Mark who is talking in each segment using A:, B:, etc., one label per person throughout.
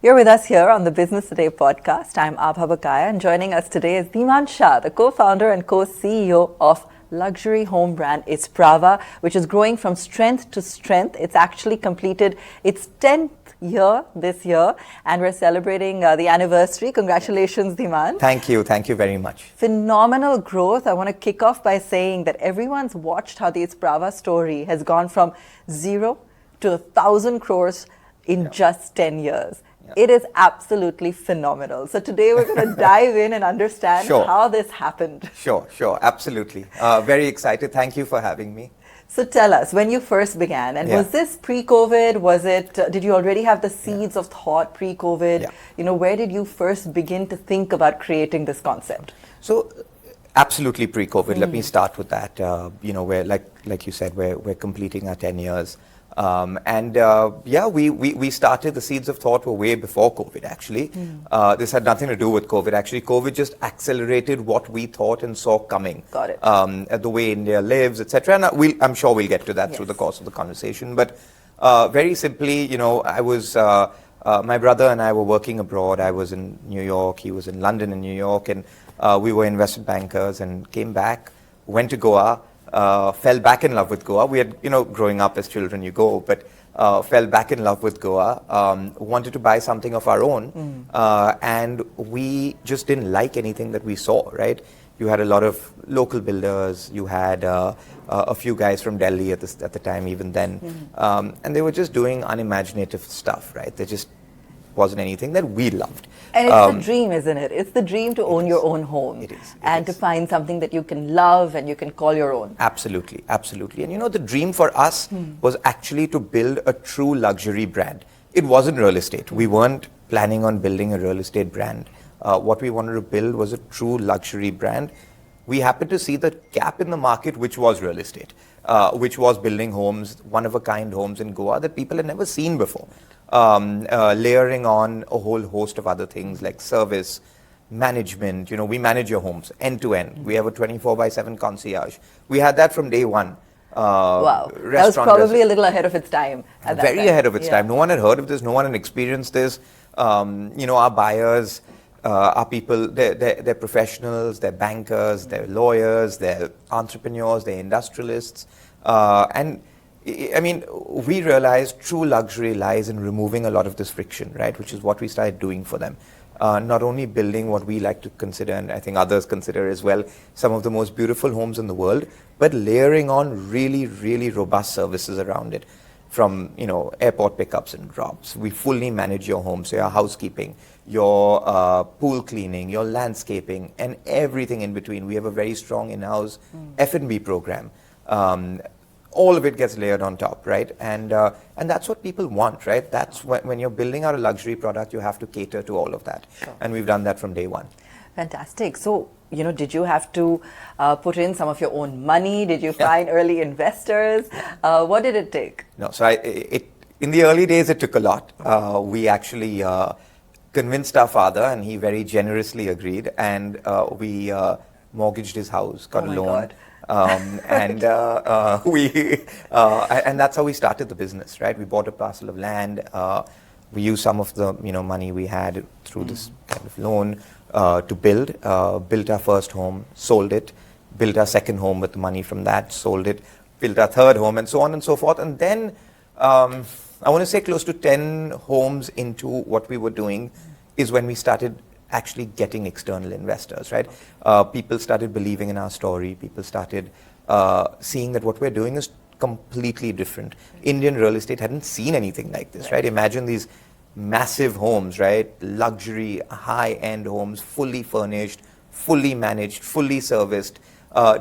A: You're with us here on the Business Today podcast. I'm Aabha Bakaya, and joining us today is Dhimaan Shah, the co-founder and co-CEO of luxury home brand Isprava, which is growing from strength to strength. It's actually completed its 10th year this year, and we're celebrating the anniversary. Congratulations, Dhimaan.
B: Thank you very much.
A: Phenomenal growth. I want to kick off by saying that everyone's watched how the Isprava story has gone from 0 to 1,000 crores in just 10 years. It is absolutely phenomenal. So today we're going to dive in and understand how this happened.
B: Sure, absolutely. Very excited. Thank you for having me.
A: So tell us, when you first began, and was this pre-COVID? Was it, did you already have the seeds of thought pre-COVID? You know, where did you first begin to think about creating this concept?
B: So absolutely pre-COVID. Let me start with that. You know, where like you said, we're completing our 10 years. We started, the seeds of thought were way before COVID actually. This had nothing to do with COVID actually. COVID just accelerated what we thought and saw coming.
A: Got it.
B: The way India lives, etc. And I'm sure we'll get to that through the course of the conversation. But very simply, you know, I was, my brother and I were working abroad. I was in New York, he was in London and New York, and we were investment bankers, and came back, went to Goa. Fell back in love with Goa. We had, you know, growing up as children, you go, but fell back in love with Goa, wanted to buy something of our own, and we just didn't like anything that we saw, right? You had a lot of local builders, you had a few guys from Delhi at the time, even then, and they were just doing unimaginative stuff, right? There just wasn't anything that we loved.
A: And it's the dream, isn't it? It's the dream to own your own home.
B: It is.
A: And to find something that you can love and you can call your own.
B: Absolutely. And you know, the dream for us was actually to build a true luxury brand. It wasn't real estate. We weren't planning on building a real estate brand. What we wanted to build was a true luxury brand. We happened to see the gap in the market, which was real estate, which was building homes, one-of-a-kind homes in Goa that people had never seen before. Layering on a whole host of other things like service, management. You know, we manage your homes end to end. We have a 24/7 concierge. We had that from day one.
A: Wow, that was probably a little ahead of its time.
B: Very ahead of its time. No one had heard of this. No one had experienced this. You know, our buyers, our people, they're professionals, they're bankers, they're lawyers, they're entrepreneurs, they're industrialists, and I mean, we realized true luxury lies in removing a lot of this friction, right? Which is what we started doing for them. Not only building what we like to consider, and I think others consider as well, some of the most beautiful homes in the world, but layering on really, really robust services around it. From, you know, airport pickups and drops. We fully manage your home, so your housekeeping, your pool cleaning, your landscaping, and everything in between. We have a very strong in-house F&B program. All of it gets layered on top, right? And that's what people want, right? That's when you're building out a luxury product, you have to cater to all of that.
A: Sure.
B: And we've done that from day one.
A: Fantastic. So, you know, did you have to put in some of your own money? Did you find early investors? What did it take?
B: No, so in the early days, it took a lot. We actually convinced our father, and he very generously agreed, and we mortgaged his house, got a loan. And that's how we started the business, right? We bought a parcel of land. We used some of the money we had through this kind of loan to built our first home, sold it, built our second home with the money from that, sold it, built our third home, and so on and so forth. And then I want to say close to 10 homes into what we were doing is when we started actually getting external investors, right? People started believing in our story. People started seeing that what we're doing is completely different. Indian real estate hadn't seen anything like this, right? Imagine these massive homes, right? Luxury, high-end homes, fully furnished, fully managed, fully serviced,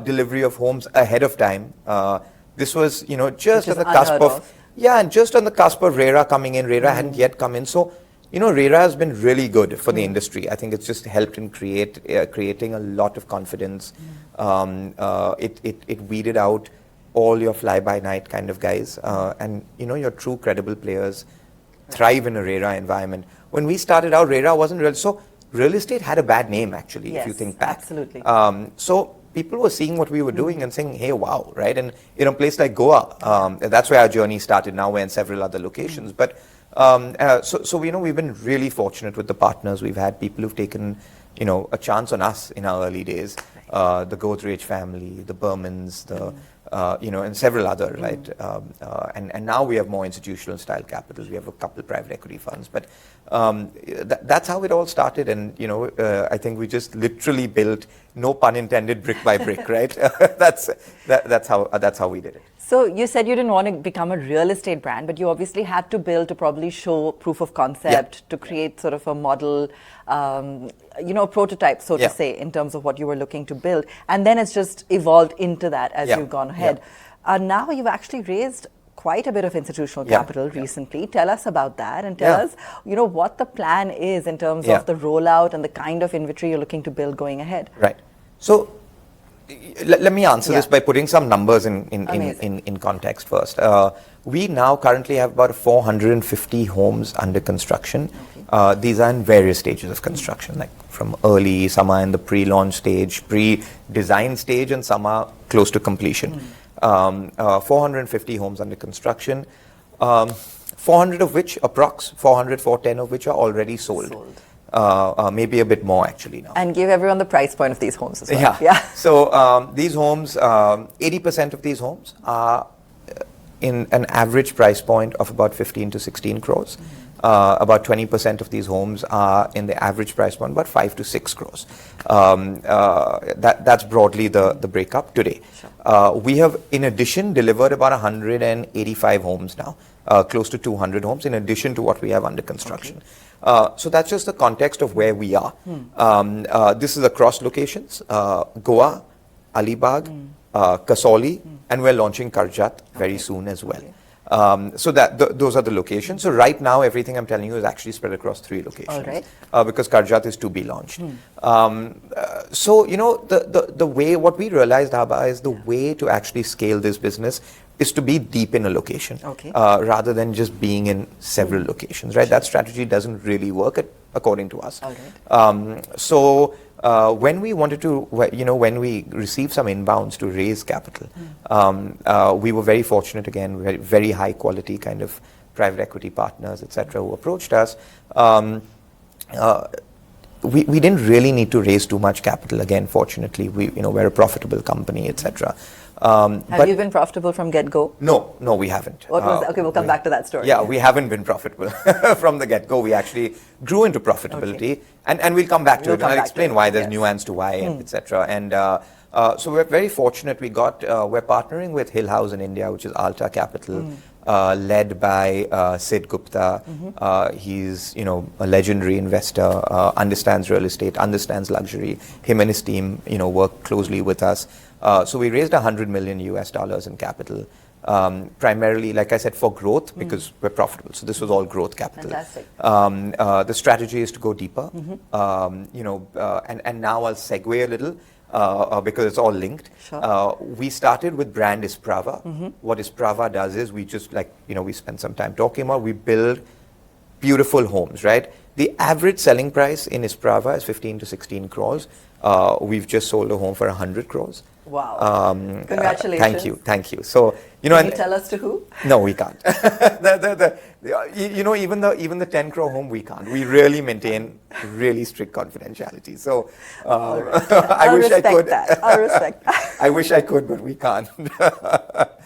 B: delivery of homes ahead of time. This was, just on the cusp of, and just on the cusp of RERA coming in. RERA hadn't yet come in. So, RERA has been really good for the industry. I think it's just helped in creating a lot of confidence. It weeded out all your fly-by-night kind of guys. And, your true credible players thrive in a RERA environment. When we started out, RERA wasn't real. So real estate had a bad name, actually, if you think back.
A: Absolutely.
B: So people were seeing what we were doing and saying, hey, wow, right? And in a place like Goa, that's where our journey started. Now we're in several other locations. But so we've been really fortunate with the partners. We've had people who've taken, a chance on us in our early days. The Godrej family, the Bermans, and several other, right? And now we have more institutional style capital. We have a couple private equity funds, but that's how it all started. And I think we just literally built, no pun intended, brick by brick, right? That's how we did it.
A: So you said you didn't want to become a real estate brand, but you obviously had to build to probably show proof of concept, to create sort of a model, a prototype, so to say, in terms of what you were looking to build. And then it's just evolved into that as you've gone ahead. Now you've actually raised quite a bit of institutional capital recently. Tell us about that, and tell us, what the plan is in terms of the rollout and the kind of inventory you're looking to build going ahead.
B: Right. So let me answer this by putting some numbers in context first. We now currently have about 450 homes under construction. These are in various stages of construction, like from early, some are in the pre-launch stage, pre-design stage, and some are close to completion. 450 homes under construction, 400 of which, 410 of which are already sold. Maybe a bit more actually now.
A: And give everyone the price point of these homes as well.
B: So these homes, 80% of these homes are in an average price point of about 15 to 16 crores. About 20% of these homes are in the average price point, about 5 to 6 crores. That's broadly the breakup today. We have, in addition, delivered about 185 homes now, close to 200 homes, in addition to what we have under construction. So that's just the context of where we are. This is across locations, Goa, Alibaug, Kasauli, and we're launching Karjat very soon as well. So those are the locations. So right now, everything I'm telling you is actually spread across 3 locations, because Karjat is to be launched. So the way, what we realized, Aabha, is the way to actually scale this business is to be deep in a location, rather than just being in several locations, right? That strategy doesn't really work according to us. So when we wanted to, when we received some inbounds to raise capital, we were very fortunate, again, very, very high quality kind of private equity partners, etc., who approached us. We didn't really need to raise too much capital. Again, fortunately, we're a profitable company, etc.
A: Have you been profitable from get-go?
B: No, we haven't.
A: What was that? Okay, we'll come back to that story.
B: Yeah, we haven't been profitable from the get-go. We actually grew into profitability, and we'll come back to it, and I'll explain why there's nuance to why, etc. And so we're very fortunate. We're partnering with Hill House in India, which is Alta Capital, led by Sid Gupta. He's a legendary investor, understands real estate, understands luxury. Him and his team work closely with us. So we raised $100 million in capital, primarily, like I said, for growth, because we're profitable. So this was all growth capital.
A: Fantastic.
B: The strategy is to go deeper, and now I'll segue a little, because it's all linked. We started with brand Isprava. What Isprava does is we just, we spend some time talking about, we build beautiful homes, right? The average selling price in Isprava is 15 to 16 crores. We've just sold a home for 100 crores.
A: Wow. Congratulations.
B: Thank you. So,
A: Can you tell us to who?
B: No, we can't. Even the 10 crore home, we can't. We really maintain really strict confidentiality. So, I wish I could.
A: I'll respect that.
B: I wish I could, but we can't. But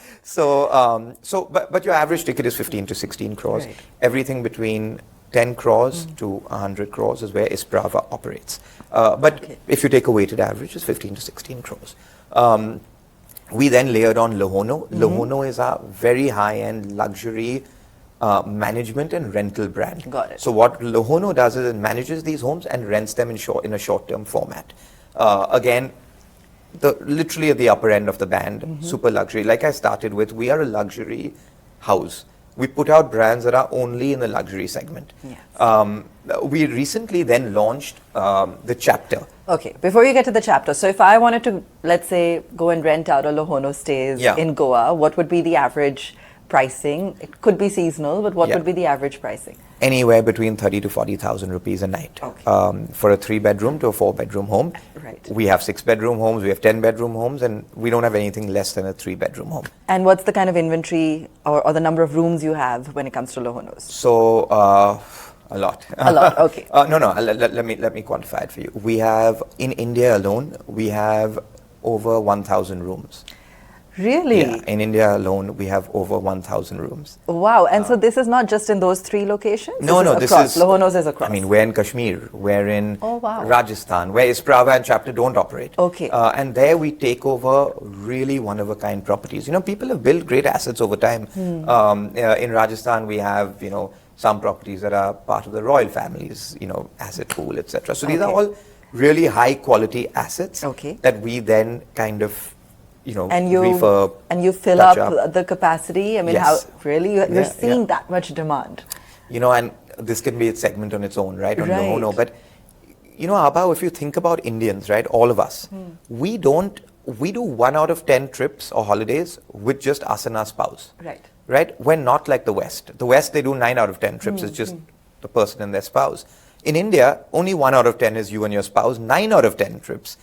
B: your average ticket is 15 to 16 crores.
A: Right.
B: Everything between 10 crores to 100 crores is where Isprava operates. But if you take a weighted average, it's 15 to 16 crores. We then layered on Lohono. Lohono is a very high-end luxury management and rental brand.
A: Got it.
B: So what Lohono does is it manages these homes and rents them in a short-term format. Again, literally at the upper end of the band, super luxury. Like I started with, we are a luxury house. We put out brands that are only in the luxury segment. Yes. We recently then launched the chapter.
A: Okay, before you get to the chapter, so if I wanted to, let's say, go and rent out a Lohono Stays in Goa, what would be the average pricing? It could be seasonal, but what would be the average pricing?
B: Anywhere between 30 to 40,000 rupees a night. For a 3-bedroom to a 4-bedroom home.
A: Right.
B: We have 6-bedroom homes, we have 10-bedroom homes, and we don't have anything less than a 3-bedroom home.
A: And what's the kind of inventory or the number of rooms you have when it comes to Lohonos?
B: So, a lot.
A: A lot, okay.
B: Let me quantify it for you. We have, in India alone, we have over 1,000 rooms.
A: Really?
B: Yeah, in India alone, we have over 1,000 rooms.
A: Wow, and so this is not just in those 3 locations?
B: This is
A: Lohonos is across.
B: I mean, we're in Kashmir, we're in
A: wow.
B: Rajasthan, where Isprava and Chapter don't operate.
A: Okay.
B: And there we take over really one-of-a-kind properties. You know, people have built great assets over time. In Rajasthan, we have, you know, some properties that are part of the royal families, you know, asset pool, etc. So these are all really high-quality assets that we then kind of, you know, refurb.
A: And you fill up the capacity? I mean, how really? You're seeing that much demand?
B: You know, and this can be a segment on its own, right? On Lohono. But, you know, Aabha, if you think about Indians, right, all of us, we do 1 out of 10 trips or holidays with just us and our spouse.
A: Right.
B: Right? We're not like the West. The West, they do 9 out of 10 trips. It's just the person and their spouse. In India, only 1 out of 10 is you and your spouse. 9 out of 10 trips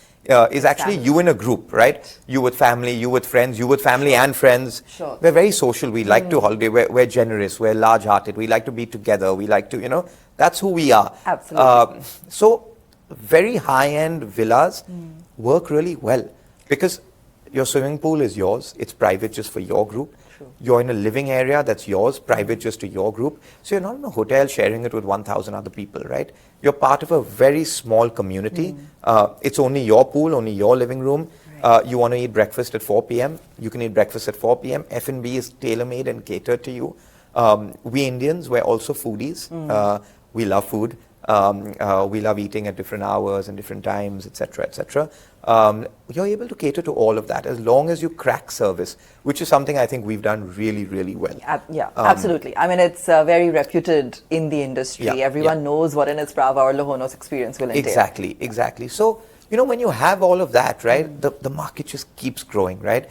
B: is actually you in a group, right? You with family, you with friends, you with family and friends.
A: Sure.
B: We're very social. We like to holiday. We're generous. We're large-hearted. We like to be together. We like to, you know, that's who we are.
A: Absolutely.
B: So very high-end villas work really well because your swimming pool is yours. It's private just for your group. You're in a living area that's yours, private just to your group. So you're not in a hotel sharing it with 1,000 other people, right? You're part of a very small community. It's only your pool, only your living room. You want to eat breakfast at 4 p.m. You can eat breakfast at 4 p.m. F&B is tailor-made and catered to you. We Indians, we're also foodies. We love food. We love eating at different hours and different times, etc., etc. You're able to cater to all of that as long as you crack service, which is something I think we've done really, really well.
A: Absolutely. I mean, it's very reputed in the industry. Everyone knows what an Isprava or Lohonos experience will entail.
B: Exactly. So, you know, when you have all of that, right, the market just keeps growing, right?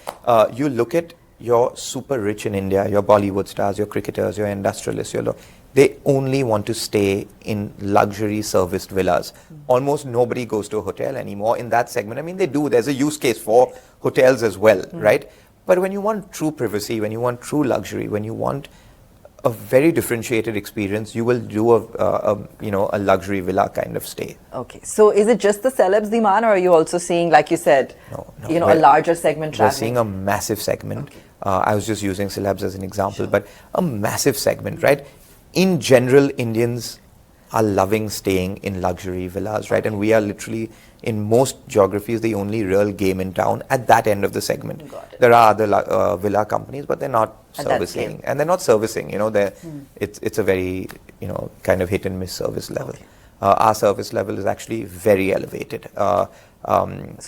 B: You look at your super rich in India, your Bollywood stars, your cricketers, your industrialists, they only want to stay in luxury serviced villas. Almost nobody goes to a hotel anymore in that segment. I mean, they do. There's a use case for hotels as well, right? But when you want true privacy, when you want true luxury, when you want a very differentiated experience, you will do a luxury villa kind of stay.
A: Okay. So is it just the celebs, Dhimaan, or are you also seeing, like you said, a larger segment traveling?
B: We're seeing a massive segment. I was just using celebs as an example, but a massive segment, right? In general, Indians are loving staying in luxury villas, right? And we are literally, in most geographies, the only real game in town at that end of the segment. There are other villa companies, but they're not servicing. And they're not servicing, you know, it's a very, you know, kind of hit and miss service level. Our service level is actually very elevated.
A: So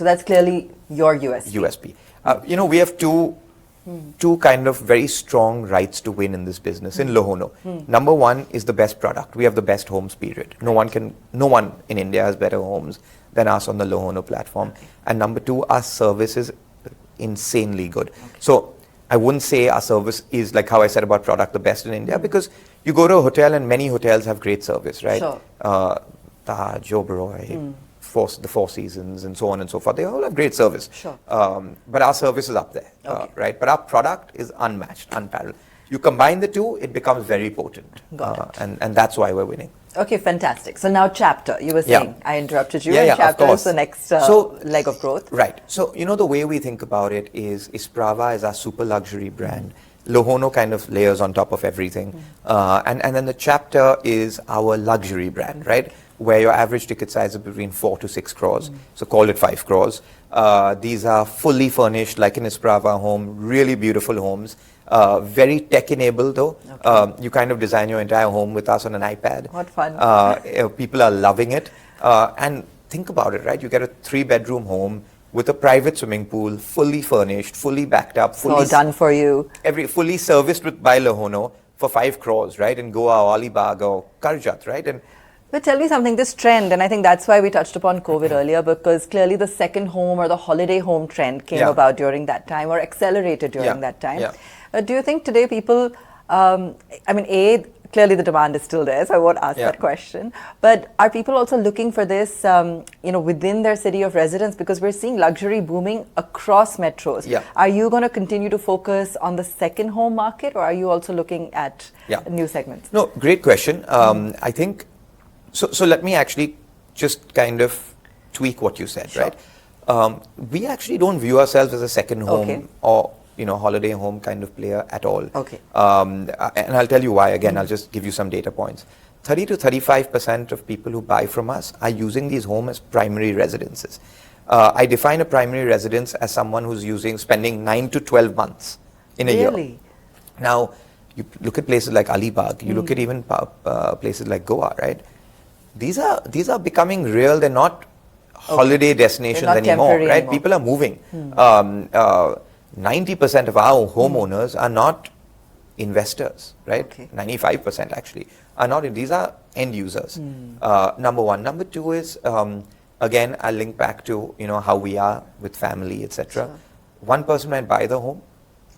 A: that's clearly your USP.
B: You know, we have two kind of very strong rights to win in this business in Lohono. Number one is the best product. We have the best homes, period. No one in India has better homes than us on the Lohono platform. And number two, our service is insanely good. So I wouldn't say our service is, like how I said about product, the best in India, because you go to a hotel and many hotels have great service, right? Taj, Oberoi, the Four Seasons and so on and so forth. They all have great service. But our service is up there, right? But our product is unmatched, unparalleled. You combine the two, it becomes very potent. And that's why we're winning.
A: Okay, fantastic. So now Chapter, you were saying, I interrupted you, and Chapter is the next leg of growth.
B: Right. So, you know, the way we think about it is Isprava is our super luxury brand. Lohono kind of layers on top of everything. And then the Chapter is our luxury brand, right? Where your average ticket size is between 4 to 6 crores. So call it 5 crores. These are fully furnished, like an Isprava home, really beautiful homes. Very tech-enabled though. You kind of design your entire home with us on an iPad.
A: What fun.
B: People are loving it. And think about it, right? You get a 3-bedroom home with a private swimming pool, fully furnished, fully backed up.
A: Fully done for you.
B: Fully serviced by Lohono for 5 crores, right? In Goa or Alibaug or Karjat, right?
A: But tell me something, this trend, and I think that's why we touched upon COVID earlier, because clearly the second home or the holiday home trend came about during that time or accelerated during that time. Do you think today people, clearly the demand is still there, so I won't ask that question. But are people also looking for this, within their city of residence? Because we're seeing luxury booming across metros.
B: Yeah.
A: Are you going to continue to focus on the second home market, or are you also looking at new segments?
B: No, great question. I think, so let me actually just kind of tweak what you said, right? We actually don't view ourselves as a second home or holiday home kind of player at all. And I'll tell you why. Again, I'll just give you some data points. 30 to 35% of people who buy from us are using these homes as primary residences. I define a primary residence as someone who's spending 9 to 12 months in a year. Now, you look at places like Alibaug, you look at even places like Goa, right? These are becoming real. They're not holiday destinations anymore, right? People are moving. 90% of our homeowners are not investors, right? 95% actually are not. These are end users. Number one. Number two is, again, I'll link back to, how we are with family, etc. One person might buy the home,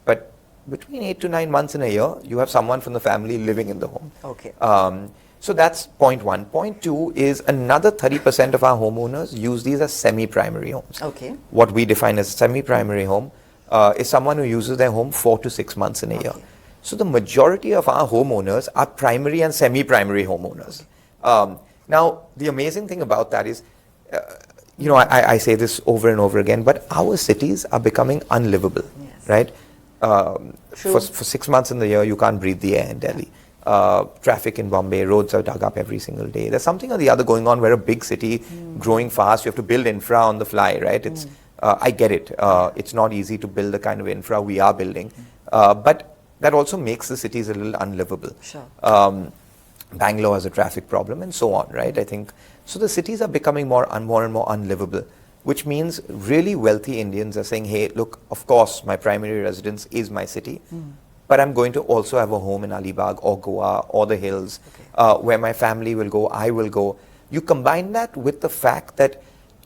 B: but between 8 to 9 months in a year, you have someone from the family living in the home. So that's point one. Point two is another 30% of our homeowners use these as semi-primary homes. What we define as semi-primary home is someone who uses their home 4 to 6 months in a year. So the majority of our homeowners are primary and semi-primary homeowners. Now, the amazing thing about that is, I say this over and over again, but our cities are becoming unlivable, right? For 6 months in the year, you can't breathe the air in Delhi. Traffic in Bombay, roads are dug up every single day. There's something or the other going on where a big city growing fast, you have to build infra on the fly, right? It's I get it. It's not easy to build the kind of infra we are building, but that also makes the cities a little unlivable. Bangalore has a traffic problem and so on, right? I think so. The cities are becoming more and more unlivable, which means really wealthy Indians are saying, "Hey, look, of course, my primary residence is my city, but I'm going to also have a home in Alibaug or Goa or the hills where my family will go, I will go." You combine that with the fact that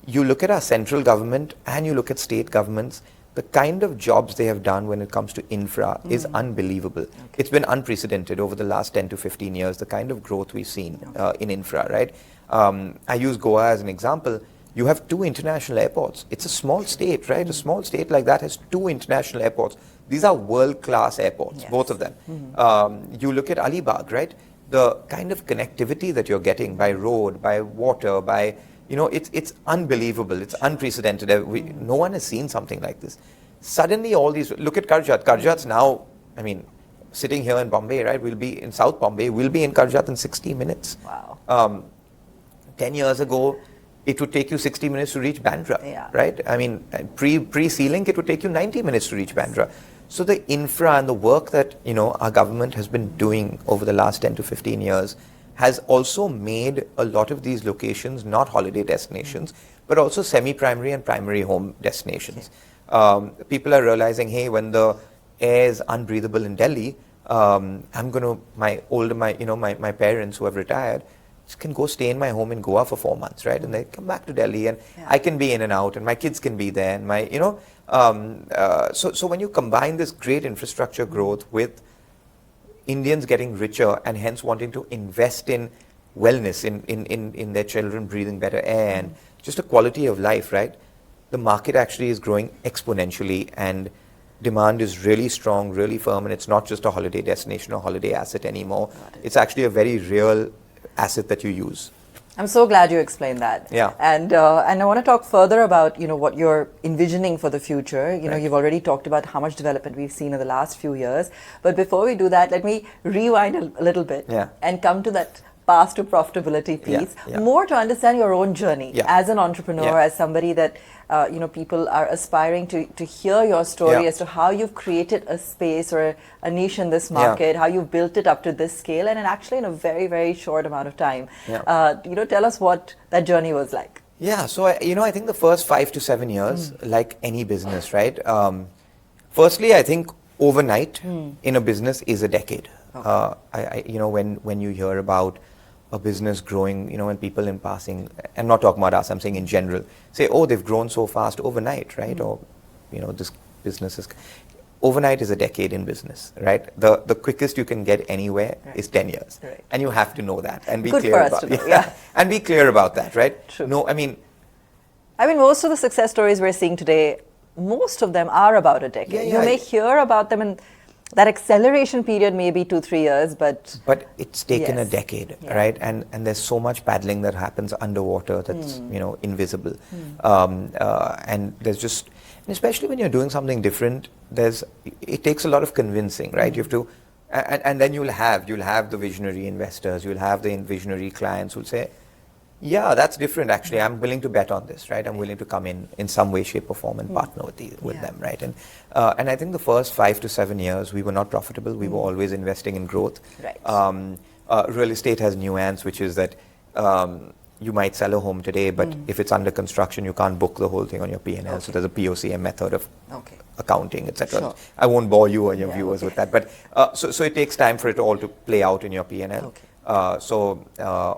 B: you look at our central government and you look at state governments, the kind of jobs they have done when it comes to infra is unbelievable. It's been unprecedented over the last 10 to 15 years, the kind of growth we've seen in infra, right? I use Goa as an example. You have 2 international airports. It's a small state, right? A small state like that has 2 international airports. These are world-class airports, both of them. You look at Alibaug, right? The kind of connectivity that you're getting by road, by water, by it's unbelievable. It's unprecedented. No one has seen something like this. Suddenly, all these. Look at Karjat. Karjat's now, sitting here in Bombay, right? We'll be in South Bombay. We'll be in Karjat in 60 minutes.
A: Wow.
B: 10 years ago, it would take you 60 minutes to reach Bandra, right? Pre-Sea-Link, it would take you 90 minutes to reach Bandra. So the infra and the work that our government has been doing over the last 10 to 15 years has also made a lot of these locations not holiday destinations, but also semi-primary and primary home destinations. People are realizing, hey, when the air is unbreathable in Delhi, my parents who have retired can go stay in my home in Goa for 4 months, right? And they come back to Delhi, and I can be in and out, and my kids can be there, and so when you combine this great infrastructure growth with Indians getting richer and hence wanting to invest in wellness, in their children breathing better air and just a quality of life, right? The market actually is growing exponentially and demand is really strong, really firm, and it's not just a holiday destination or holiday asset anymore. It's actually a very real asset that you use.
A: I'm so glad you explained that. And I want to talk further about what you're envisioning for the future. You've already talked about how much development we've seen in the last few years. But before we do that, let me rewind a little bit and come to that path to profitability piece. More to understand your own journey as an entrepreneur, as somebody that people are aspiring to hear your story as to how you've created a space or a niche in this market, how you've built it up to this scale, and actually in a very, very short amount of time. Tell us what that journey was like.
B: So I think the first 5 to 7 years, like any business, right? Firstly, I think overnight in a business is a decade. When you hear about a business growing, when people in passing, I'm not talking about us, I'm saying in general, say, oh, they've grown so fast overnight, right? Or, this business is... overnight is a decade in business, right? The quickest you can get anywhere is 10 years.
A: Right.
B: And you have to know that and be
A: Good
B: clear
A: for us
B: about
A: to know,
B: it.
A: yeah.
B: And be clear about that, right?
A: True.
B: No, I mean,
A: most of the success stories we're seeing today, most of them are about a decade. You may hear about them in that acceleration period, maybe 2-3 years, but
B: it's taken a decade, right? And there's so much paddling that happens underwater that's invisible, and there's just, and especially when you're doing something different, it takes a lot of convincing, right? You have to, and then you'll have the visionary investors, you'll have the visionary clients who'll say, yeah, that's different actually. I'm willing to bet on this, right? I'm willing to come in some way, shape or form and partner with them, right? And I think the first 5 to 7 years, we were not profitable. We were always investing in growth.
A: Right.
B: Real estate has nuance, which is that you might sell a home today, but if it's under construction, you can't book the whole thing on your P&L. Okay. So there's a POCM method of accounting, etc. Sure. I won't bore you or your viewers with that, but so it takes time for it all to play out in your P&L. Okay. So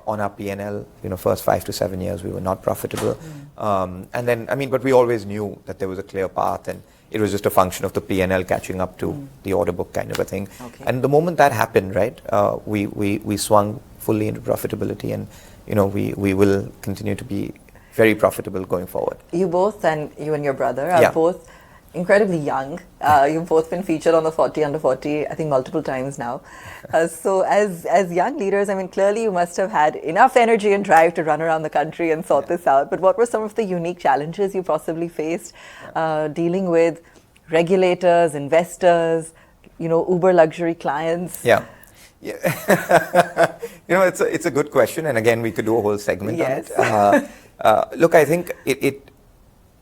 B: on our P&L, first 5 to 7 years, we were not profitable. And then, but we always knew that there was a clear path, and it was just a function of the P&L catching up to the order book kind of a thing. Okay. And the moment that happened, right, we swung fully into profitability, and we will continue to be very profitable going forward. You
A: and your brother are both incredibly young. You've both been featured on the 40 Under 40, I think multiple times now. So as young leaders, clearly you must have had enough energy and drive to run around the country and sort this out. But what were some of the unique challenges you possibly faced dealing with regulators, investors, Uber luxury clients?
B: Yeah. It's a good question, and again, we could do a whole segment on it. Look, I think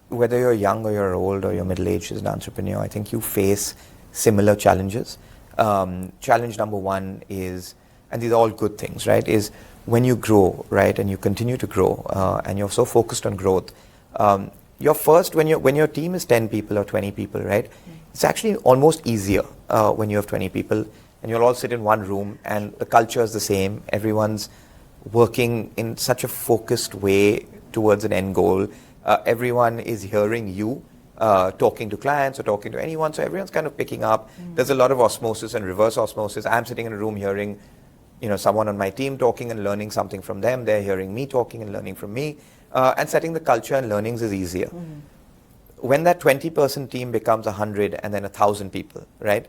B: whether you're young or you're old or you're middle-aged as an entrepreneur, I think you face similar challenges. Challenge number one is, and these are all good things, right, is when you grow, right, and you continue to grow, and you're so focused on growth, when your team is 10 people or 20 people, right, it's actually almost easier when you have 20 people, and you'll all sit in one room, and the culture is the same. Everyone's working in such a focused way towards an end goal. Everyone is hearing you talking to clients or talking to anyone, so everyone's kind of picking up. There's a lot of osmosis and reverse osmosis. I'm sitting in a room hearing, someone on my team talking and learning something from them. They're hearing me talking and learning from me. And setting the culture and learnings is easier. When that 20-person team becomes 100 and then 1,000 people, right?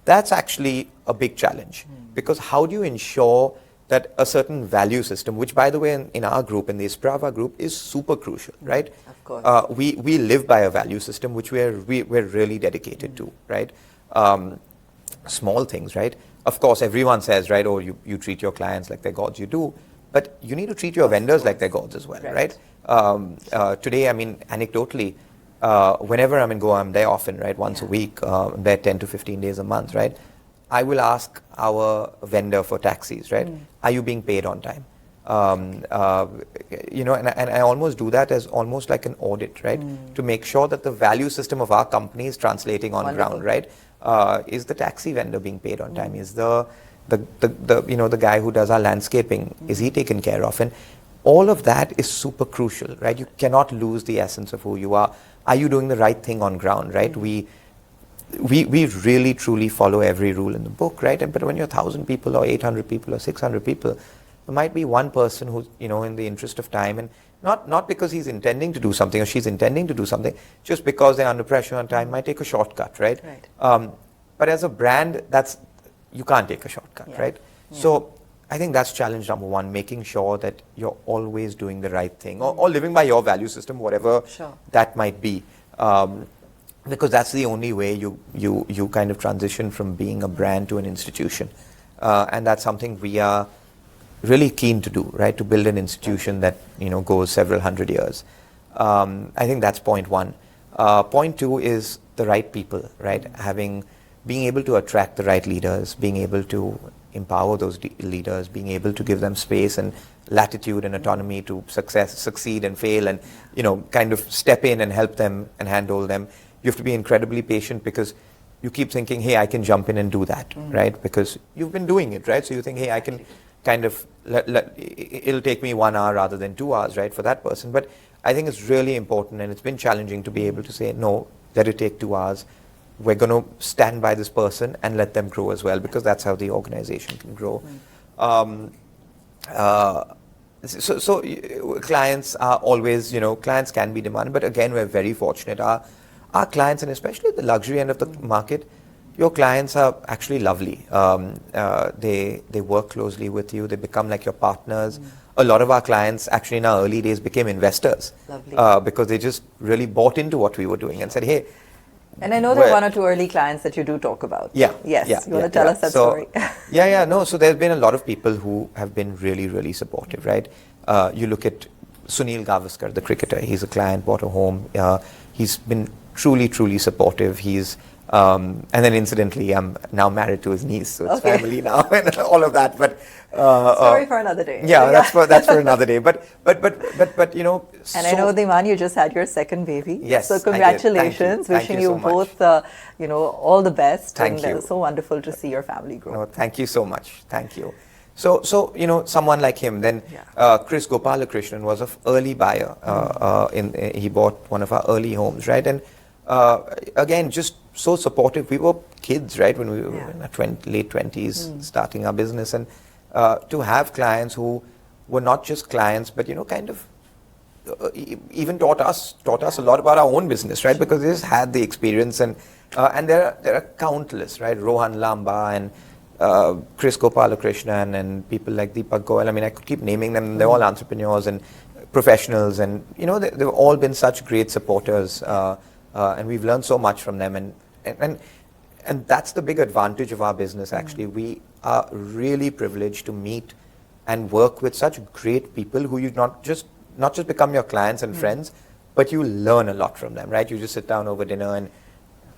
B: That's actually a big challenge, because how do you ensure that a certain value system, which by the way in our group, in the Isprava group, is super crucial, right?
A: Of course.
B: We live by a value system which we're really dedicated to, right? Small things, right? Of course, everyone says, right, oh, you treat your clients like they're gods, you do, but you need to treat your vendors like they're gods as well, right? Today, anecdotally, whenever I'm in Goa, I'm there often, right? Once a week, I'm there 10 to 15 days a month, right? I will ask our vendor for taxis, right? Are you being paid on time? And I almost do that as almost like an audit, right? To make sure that the value system of our company is translating on ground, right? Is the taxi vendor being paid on time? Is the guy who does our landscaping, is he taken care of? And all of that is super crucial, right? You cannot lose the essence of who you are. Are you doing the right thing on ground, right? We really truly follow every rule in the book, right? But when you're 1,000 people or 800 people or 600 people, there might be one person who's, in the interest of time, and not because he's intending to do something or she's intending to do something, just because they're under pressure on time, might take a shortcut, right? But as a brand, you can't take a shortcut, right? So I think that's challenge number one, making sure that you're always doing the right thing or living by your value system, whatever that might be. Because that's the only way you kind of transition from being a brand to an institution. And that's something we are really keen to do, right? To build an institution that, goes several hundred years. I think that's point one. Point two is the right people, right? Being able to attract the right leaders, being able to empower those leaders, being able to give them space and latitude and autonomy to succeed and fail, and kind of step in and help them and handle them. You have to be incredibly patient, because you keep thinking, hey, I can jump in and do that, right? Because you've been doing it, right? So you think, hey, I can kind of, it'll take me 1 hour rather than 2 hours, right, for that person. But I think it's really important, and it's been challenging to be able to say, no, let it take 2 hours. we're going to stand by this person and let them grow as well, because that's how the organization can grow. Clients are always, clients can be demanded, but again, we're very fortunate. Our clients, and especially at the luxury end of the market, your clients are actually lovely. They work closely with you. They become like your partners. A lot of our clients actually in our early days became investors because they just really bought into what we were doing and said, hey.
A: And I know there are one or two early clients that you do talk about.
B: Yeah.
A: Yes. You want to tell us that story?
B: No. So there's been a lot of people who have been really, really supportive, right? You look at Sunil Gavaskar, the cricketer. He's a client, bought a home. He's been truly, truly supportive. And then incidentally, I'm now married to his niece, so it's family now and all of that. But
A: story for another day.
B: Yeah, that's for another day. But
A: And I know, Dhimaan, you just had your second baby.
B: Yes.
A: So congratulations.
B: Thank you
A: Wishing
B: so
A: you
B: much.
A: both, all the best.
B: Thank you.
A: So wonderful to see your family grow.
B: No, thank you so much. Thank you. So someone like him, then Chris Gopalakrishnan was an early buyer. He bought one of our early homes, right? And again, just so supportive. We were kids, right, when we were in our late 20s, starting our business, and to have clients who were not just clients, but kind of even taught us a lot about our own business, right? Because they just had the experience, and there are countless, right? Rohan Lamba and Chris Gopalakrishnan and people like Deepak Goyal. I mean, I could keep naming them. They're all entrepreneurs and professionals, and they've all been such great supporters, and we've learned so much from them. And that's the big advantage of our business. Actually, we are really privileged to meet and work with such great people who you not just become your clients and friends, but you learn a lot from them, right? You just sit down over dinner, and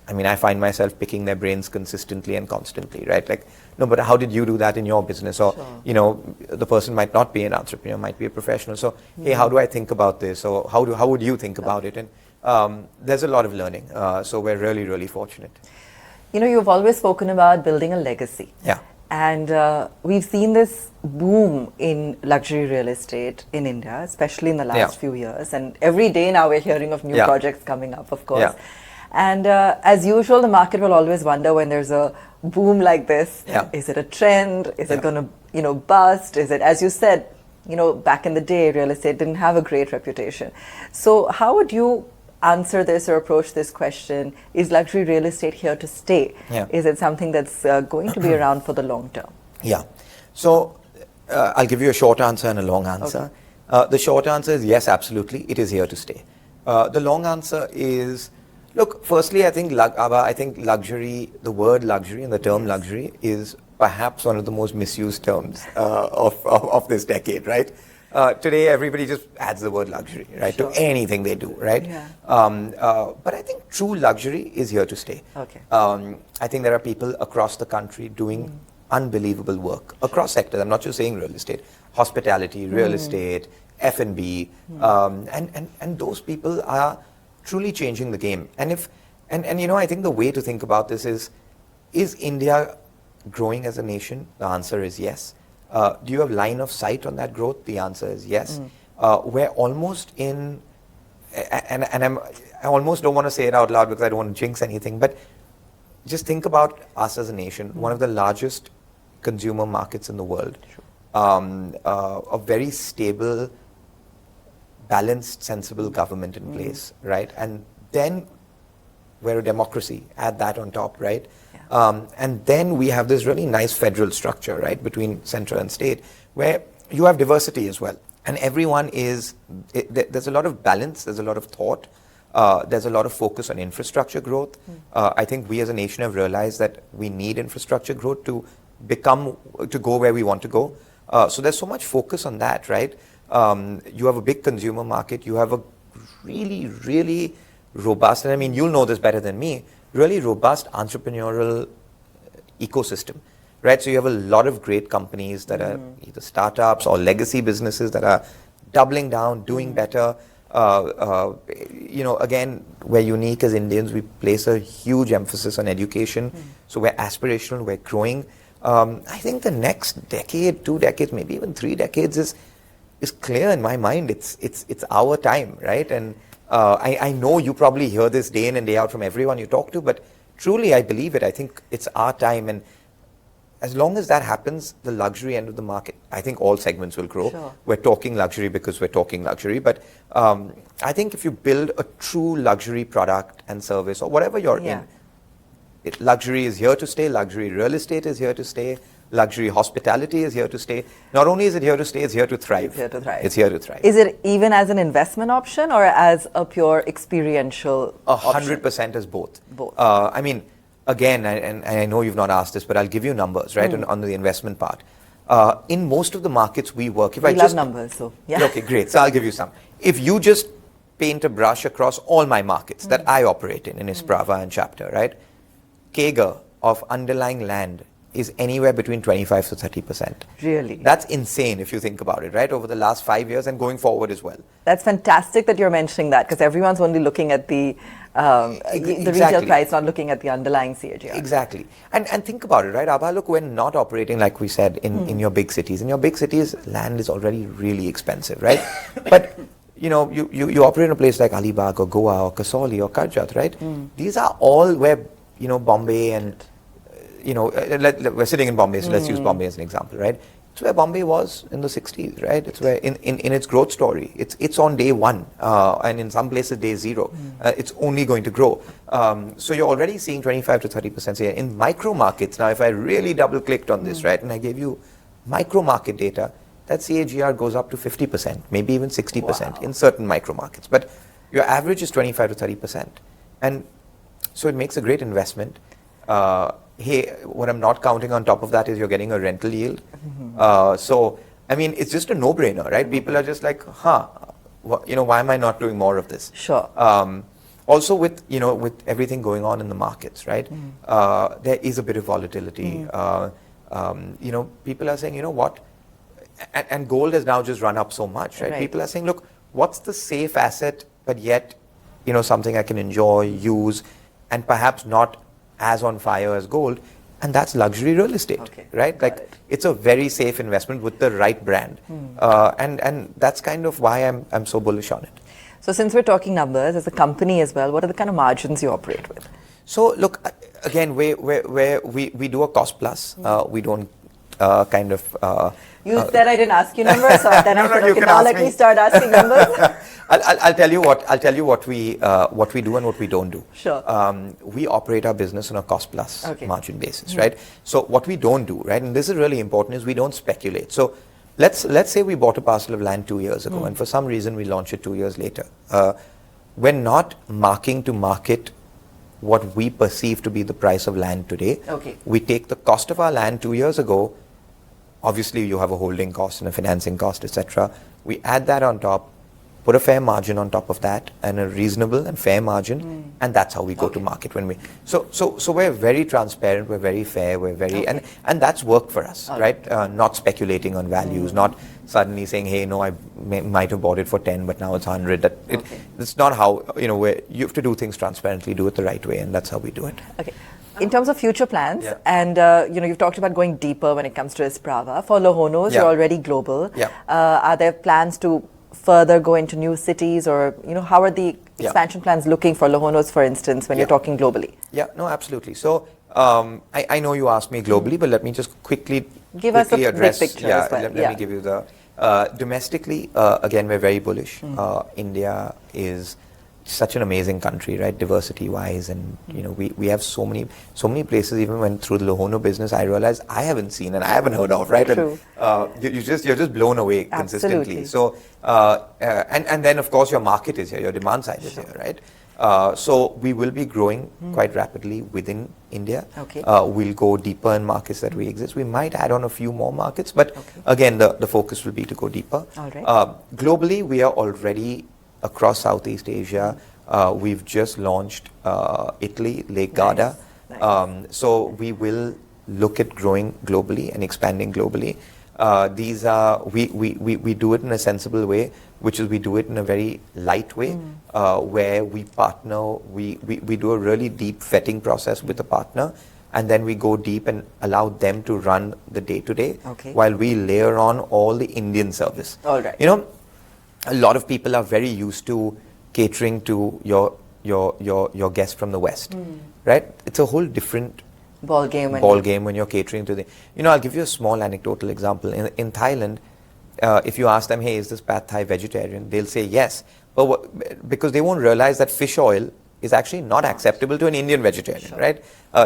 B: I mean, I find myself picking their brains consistently and constantly, right? Like, no, but how did you do that in your business? Or, the person might not be an entrepreneur, might be a professional. So, hey, how do I think about this? Or how would you think about it? And there's a lot of learning. So we're really, really fortunate.
A: You've always spoken about building a legacy.
B: Yeah.
A: And we've seen this boom in luxury real estate in India, especially in the last few years. And every day now we're hearing of new projects coming up, of course.
B: Yeah.
A: And as usual, the market will always wonder when there's a boom like this, is it a trend? Is it going to, bust? Is it, as you said, back in the day, real estate didn't have a great reputation. So how would you answer this or approach this question? Is luxury real estate here to stay?
B: Yeah.
A: Is it something that's going to be around for the long term?
B: Yeah. So I'll give you a short answer and a long answer. Okay. The short answer is yes, absolutely, it is here to stay. The long answer is, look, firstly, I think luxury, the word luxury and the term luxury is perhaps one of the most misused terms of this decade, right? Today, everybody just adds the word luxury, right, to anything they do, right?
A: Yeah.
B: But I think true luxury is here to stay.
A: Okay.
B: I think there are people across the country doing unbelievable work across sectors. I'm not just saying real estate, hospitality, real estate, F&B, and those people are truly changing the game. And I think the way to think about this is India growing as a nation? The answer is yes. Do you have line of sight on that growth? The answer is yes. We're almost in, and I almost don't want to say it out loud because I don't want to jinx anything, but just think about us as a nation, one of the largest consumer markets in the world, a very stable, balanced, sensible government in place, right? And then we're a democracy, add that on top, right? And then we have this really nice federal structure, right, between central and state, where you have diversity as well. And everyone there's a lot of balance, there's a lot of thought, there's a lot of focus on infrastructure growth. I think we as a nation have realized that we need infrastructure growth to go where we want to go. So there's so much focus on that, right? You have a big consumer market, you have a really, really robust, and I mean, you'll know this better than me, really robust entrepreneurial ecosystem, right? So you have a lot of great companies that are either startups or legacy businesses that are doubling down, doing better. Again, we're unique as Indians. We place a huge emphasis on education. So we're aspirational, we're growing. I think the next decade, 2 decades, maybe even 3 decades is clear in my mind. It's our time, right? And I know you probably hear this day in and day out from everyone you talk to, but truly, I believe it. I think it's our time, and as long as that happens, the luxury end of the market, I think all segments will grow.
A: Sure.
B: We're talking luxury because we're talking luxury, but I think if you build a true luxury product and service, or whatever you're in, luxury is here to stay, luxury real estate is here to stay, luxury hospitality is here to stay. Not only is it here to stay, it's here to thrive.
A: It's here to thrive.
B: It's here to thrive.
A: Is it even as an investment option or as a pure experiential option?
B: 100% as both.
A: Both.
B: I mean, again, and I know you've not asked this, but I'll give you numbers, right, on the investment part. In most of the markets we work, if
A: we
B: I
A: love
B: just...
A: numbers, so yeah.
B: Okay, great. So I'll give you some. If you just paint a brush across all my markets that I operate in Isprava and Chapter, right, CAGR of underlying land is anywhere between 25 to 30%.
A: Really?
B: That's insane if you think about it, right? Over the last 5 years and going forward as well.
A: That's fantastic that you're mentioning that, because everyone's only looking at the retail price, not looking at the underlying CAGR.
B: Exactly. And think about it, right? Aabha, look, we're not operating, like we said, in your big cities. In your big cities, land is already really expensive, right? But you know, you operate in a place like Alibaug or Goa or Kasauli or Karjat, right? These are all where, you know, Bombay and we're sitting in Bombay, so let's use Bombay as an example, right? It's where Bombay was in the 60s, right? It's where in its growth story, it's on day one, and in some places day zero. It's only going to grow. So you're already seeing 25 to 30% here. In micro markets, now if I really double clicked on this, right, and I gave you micro market data, that CAGR goes up to 50%, maybe even 60% in certain micro markets. But your average is 25 to 30%. And so it makes a great investment. Hey, what I'm not counting on top of that is you're getting a rental yield. So, I mean, it's just a no-brainer, right? People are just like, why am I not doing more of this?
A: Sure.
B: Also with everything going on in the markets, right? There is a bit of volatility. People are saying, you know what? And gold has now just run up so much, right? People are saying, look, what's the safe asset, but yet, something I can enjoy, use, and perhaps not as on fire as gold, and that's luxury real estate, right? Like it's a very safe investment with the right brand, and that's kind of why I'm so bullish on it.
A: So since we're talking numbers, as a company as well, what are the kind of margins you operate with?
B: So look, again, we do a cost plus. We don't
A: You said I didn't ask you numbers, so then I said, okay, now let me start asking numbers.
B: I'll tell you what we do and what we don't do.
A: Sure.
B: We operate our business on a cost plus margin basis, right? So what we don't do, right, and this is really important, is we don't speculate. So let's say we bought a parcel of land 2 years ago, and for some reason we launch it 2 years later. We're not marking to market what we perceive to be the price of land today. We take the cost of our land 2 years ago. Obviously, you have a holding cost and a financing cost, etc. We add that on top, put a fair margin on top of that, and a reasonable and fair margin, and that's how we go to market when we. So we're very transparent, we're very fair, we're very and that's worked for us, right? Not speculating on values, not suddenly saying, hey, no, I might have bought it for 10, but now it's 100. It's not how you have to do things transparently, do it the right way, and that's how we do it.
A: Okay. In terms of future plans, and you've talked about going deeper when it comes to Isprava. For Lohonos, you're already global. Are there plans to further go into new cities, or how are the expansion plans looking for Lohonos, for instance, when you're talking globally?
B: Yeah, no, absolutely. So I know you asked me globally, but let me just quickly
A: us a
B: address.
A: Big picture as well.
B: Let me give you the domestically. Again, we're very bullish. India is such an amazing country, right? Diversity-wise, and we have so many places. Even when through the Lohono business, I realized I haven't seen and I haven't heard of, right?
A: True.
B: And you're just blown away consistently. So and then of course your market is here, your demand side is here, right? So we will be growing quite rapidly within India. We'll go deeper in markets that we exist. We might add on a few more markets, but again, the focus will be to go deeper. Globally, we are already across Southeast Asia. We've just launched Italy, Lake Garda. So we will look at growing globally and expanding globally. These are we do it in a sensible way, which is we do it in a very light way, where we partner. We do a really deep vetting process with a partner, and then we go deep and allow them to run the day-to-day, while we layer on all the Indian service.
A: All right.
B: A lot of people are very used to catering to your your guest from the West, right? It's a whole different
A: ball game
B: when you're catering to the. I'll give you a small anecdotal example. In Thailand, if you ask them, hey, is this pad Thai vegetarian? They'll say yes, but because they won't realize that fish oil is actually not acceptable to an Indian vegetarian, right?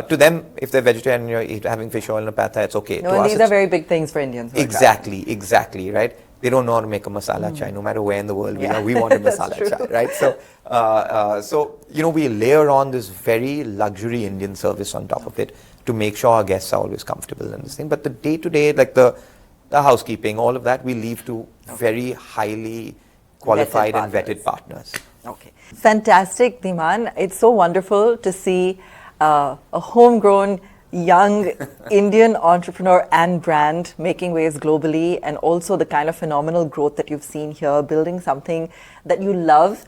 B: To them, if they're vegetarian, you're having fish oil in a pad Thai, it's okay.
A: No, and these are very big things for Indians.
B: Exactly, right? They don't know how to make a masala chai, no matter where in the world we want a masala chai, right? So, we layer on this very luxury Indian service on top of it to make sure our guests are always comfortable in this thing. But the day-to-day, like the housekeeping, all of that, we leave to very highly qualified and vetted partners.
A: Okay. Fantastic, Dhimaan. It's so wonderful to see a homegrown young Indian entrepreneur and brand making waves globally, and also the kind of phenomenal growth that you've seen here, building something that you love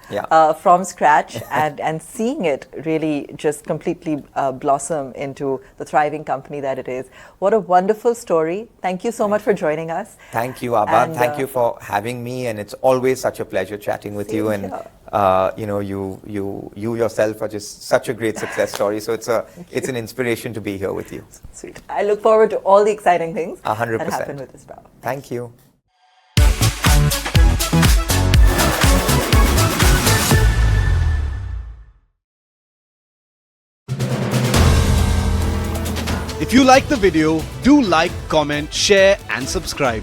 A: from scratch and seeing it really just completely blossom into the thriving company that it is. What a wonderful story. Thank you so much for joining us.
B: Thank you, Aabha. And thank you for having me, and it's always such a pleasure chatting with you. And you yourself are just such a great success story. So it's an inspiration to be here with you.
A: Sweet. I look forward to all the exciting things
B: 100%.
A: that happen with Isprava.
B: Thank you.
C: If you like the video, do like, comment, share and subscribe.